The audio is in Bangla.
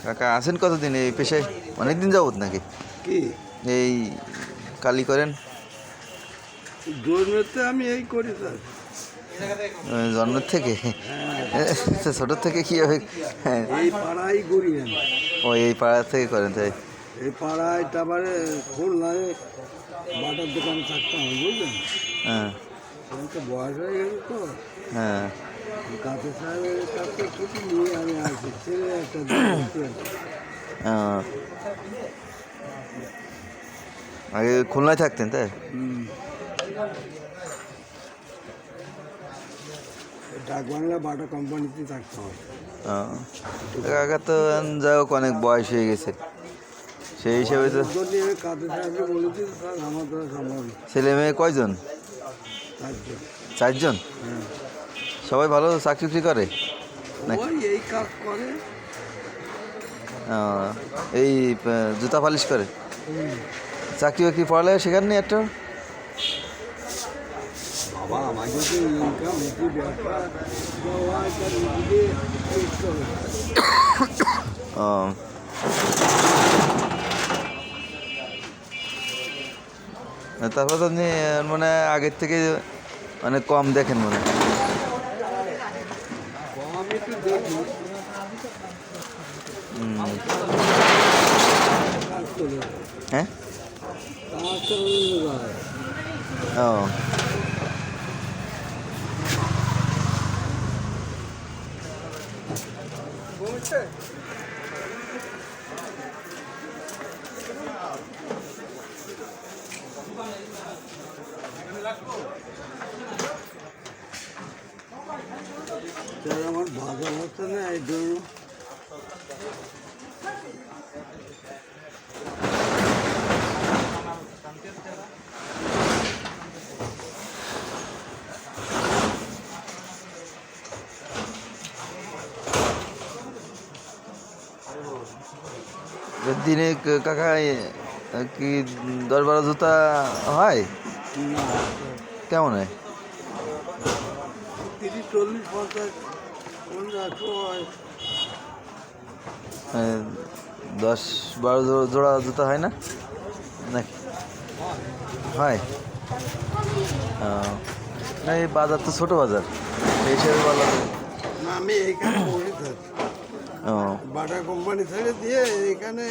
কাকা আছেন কতদিন এই পেশায়? অনেক দিন যাবত নাকি কি এই কালি করেন? জন্মেতে আমি এই করি স্যার। জন্মের থেকে? ছোটোর থেকে কী হবে? এই পাড়াই করি আমি। ও এই পাড়া থেকে করেন তাই? এই পাড়ায় তারপরে খুলনায় বাটার দোকানে থাকতাম বুঝলেন। হ্যাঁ এখন তো বয়স হয়ে গেছে তো হ্যাঁ। কাছে সাহেবের কাছে ছুটি নিয়ে আমি আসি ছেলে একটা দিয়ে আগে খুলনায় থাকতেন তাই? ডাক বাংলা বাটা কোম্পানিতে থাকতাম। কাকা তো যাই হোক অনেক বয়স হয়ে গেছে, সেই হিসেবে তো। কাছে সাহেবকে বলেছি স্যার আমার দ্বারা সম্ভব না। ছেলে মেয়ে কয়জন? চারজন? হ্যাঁ সবাই ভালো চাকরি করে নাকি? ওই এই কাজ করে। এই জুতা পালিশ করে? চাকরি বাকরি পড়ালে শেখাননি একটা? বাবা আমাকে তো ইনকাম হচ্ছে ব্যবসা দেওয়া তার নিজেকে করতে হবে। তারপর তো আপনি মানে আগের থেকে অনেক কম দেখেন মনে হয়। কম একটু দেখি কাজ করে হ্যাঁ কাজ করে যায়। ও স্যার আমার বাজার হচ্ছে না এই জন্য। দিনে কাকা কি 10-12 জুতা হয়? না কেমন হয়? 30, 40, 50, 50 হয়। 10-12 জোড়া জুতা হয় না নাকি? হয়। না এই বাজার তো ছোটো বাজার, সেই হিসেবে বলা যায়। না আমি এইখানে বসে থাকি ও বাটা কোম্পানি ছেড়ে দিয়ে এইখানে